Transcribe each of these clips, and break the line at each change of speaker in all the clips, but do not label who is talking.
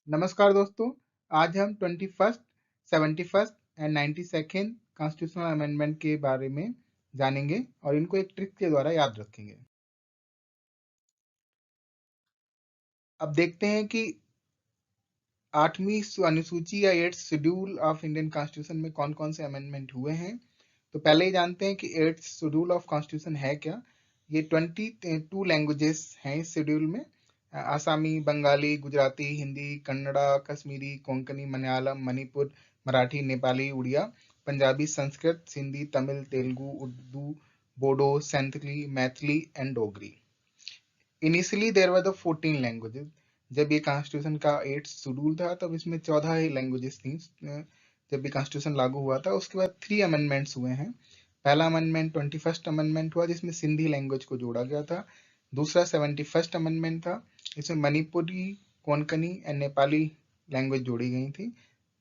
नमस्कार दोस्तों। आज हम 21st, 71st and 92nd constitutional amendment के बारे में जानेंगे और इनको एक ट्रिक के द्वारा याद रखेंगे। अब देखते हैं कि 8वीं अनुसूची या 8th schedule of Indian constitution में कौन कौन से अमेंडमेंट हुए हैं। तो पहले ही जानते हैं कि 8th शेड्यूल ऑफ कॉन्स्टिट्यूशन है क्या। ये 22 लैंग्वेजेस हैं इस शेड्यूल में। Assamese, Bengali, Gujarati, Hindi, Kannada, Kashmiri, Konkani, Malayalam, Manipuri, Marathi, Nepali, Oriya, Punjabi, Sanskrit, Sindhi, Tamil, Telugu, Urdu, Bodo, Santhali, Maithili and Dogri. Initially there were the 14 languages. जब ये कॉन्स्टिट्यूशन का 8th शेड्यूल था तब इसमें 14 ही लैंग्वेजेस थी। जब ये कॉन्स्टिट्यूशन लागू हुआ था उसके बाद 3 अमेंडमेंट्स हुए हैं। पहला अमेंडमेंट 21st अमेंडमेंट हुआ जिसमें सिंधी लैंग्वेज को जोड़ा गया था। दूसरा 71st अमेंडमेंट था, इसमें मणिपुरी, कोंकणी एंड नेपाली लैंग्वेज जोड़ी गई थी।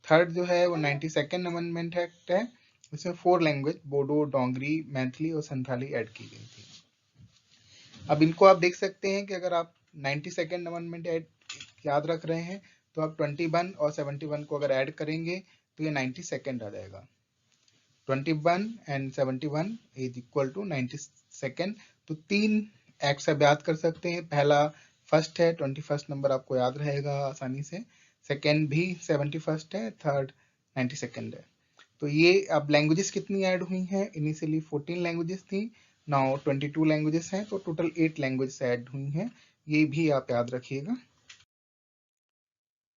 थर्ड जो है वो 92nd अमेंडमेंट एक्ट है, इसमें 4 लैंग्वेज बोडो, डोंगरी, मैथिली और संथाली ऐड की गई थी। अब इनको आप देख सकते हैं कि अगर आप 92nd अमेंडमेंट याद रख रहे हैं तो आप 21 और 71 को अगर ऐड करेंगे तो ये 92nd आ जाएगा। 21 and 71 is equal to 92nd। तो 3 एक्ट्स आप याद कर सकते हैं। पहला फर्स्ट है, 21st नंबर आपको याद रहेगा आसानी से। सेकेंड भी 71st है, थर्ड 92nd है। तो ये अब लैंग्वेजेस कितनी ऐड हुई हैं? इनिशियली 14 लैंग्वेजेस थी, नाउ 22 लैंग्वेजेस हैं, तो टोटल 8 लैंग्वेजेस ऐड हुई हैं। ये भी आप याद रखिएगा।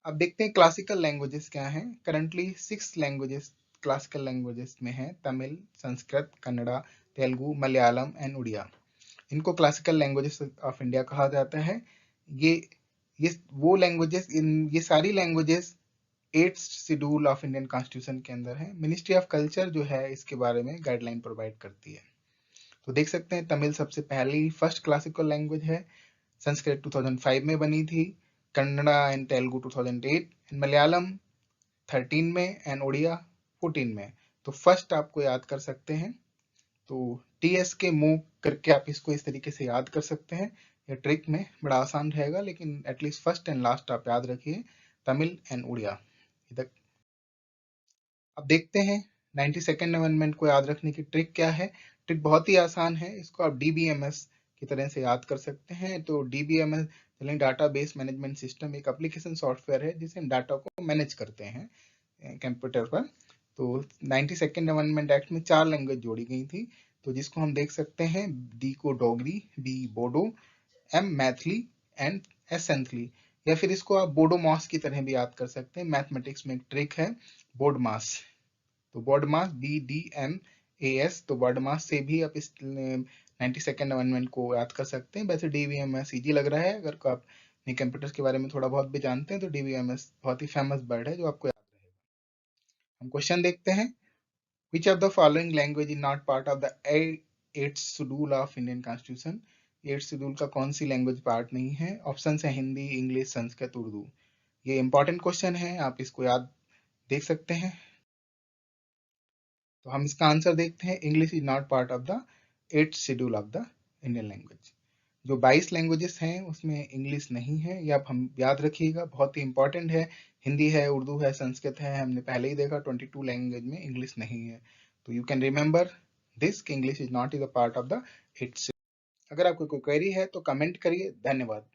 अब देखते हैं क्लासिकल लैंग्वेजेस क्या हैं। करंटली 6 लैंग्वेजेस क्लासिकल लैंग्वेजेस में हैं, तमिल, संस्कृत, कन्नड़ा, तेलुगु, मलयालम एंड उड़िया। इनको क्लासिकल लैंग्वेजेस ऑफ इंडिया कहा जाता है। ये ये वो लैंग्वेजेस, ये सारी languages 8th schedule of Indian constitution के अंदर है। मिनिस्ट्री ऑफ कल्चर जो है इसके बारे में गाइडलाइन प्रोवाइड करती है। तो देख सकते हैं तमिल सबसे पहली फर्स्ट क्लासिकल लैंग्वेज है। संस्कृत 2005 में बनी थी, कन्नड़ा एंड तेलुगु 2008, मलयालम 13 में एंड उड़िया 14 में। तो फर्स्ट आपको याद कर सकते हैं। तो टीएस के मूव करके आप इसको इस तरीके से याद कर सकते हैं। ये ट्रिक में बड़ा आसान रहेगा, लेकिन एटलीस्ट फर्स्ट एंड लास्ट आप याद रखिए, तमिल एंड उड़िया। इधर अब देखते हैं 92nd अमेंडमेंट को याद रखने की ट्रिक क्या है। ट्रिक बहुत ही आसान है, इसको आप डीबीएमएस की तरह से याद कर सकते हैं। तो डीबीएमएस यानी डाटा बेस मैनेजमेंट सिस्टम एक एप्लीकेशन सॉफ्टवेयर है जिससे हम डाटा को मैनेज करते हैं कंप्यूटर पर। तो 92nd अमेंडमेंट एक्ट में 4 लैंग्वेज जोड़ी गई थी, तो जिसको हम देख सकते हैं, डी को Dogri, B Bodo, M Maithili and S Santhali. या फिर इसको आप बोडो मास की तरह भी याद कर सकते हैं। मैथमेटिक्स में एक ट्रिक है बोर्ड मास। तो बॉड मास BDMAS, तो बॉड मास से भी आप इस 92nd अमेंडमेंट को याद कर सकते हैं। वैसे DBMS इजी लग रहा है, अगर को आप कंप्यूटर्स के बारे में थोड़ा बहुत भी जानते हैं तो DBMS बहुत ही फेमस वर्ड है जो आपको याद रहेगा। हम क्वेश्चन देखते हैं। Which of the following language is not part of the 8th schedule of Indian constitution. 8th schedule का कौन सी लैंग्वेज पार्ट नहीं है? ऑप्शन है हिंदी, इंग्लिश, संस्कृत, उर्दू। ये इंपॉर्टेंट क्वेश्चन है, आप इसको याद देख सकते हैं। तो हम इसका आंसर देखते हैं। English is not part of the 8th schedule of the Indian language. जो 22 लैंग्वेजेस हैं उसमें इंग्लिश नहीं है, ये आप हम याद रखिएगा, बहुत ही इंपॉर्टेंट है। हिंदी है, उर्दू है, संस्कृत है, हमने पहले ही देखा 22 लैंग्वेज में इंग्लिश नहीं है। तो you can remember this, English is not is a part of the 8th schedule. अगर आपको कोई क्वेरी है तो कमेंट करिए। धन्यवाद।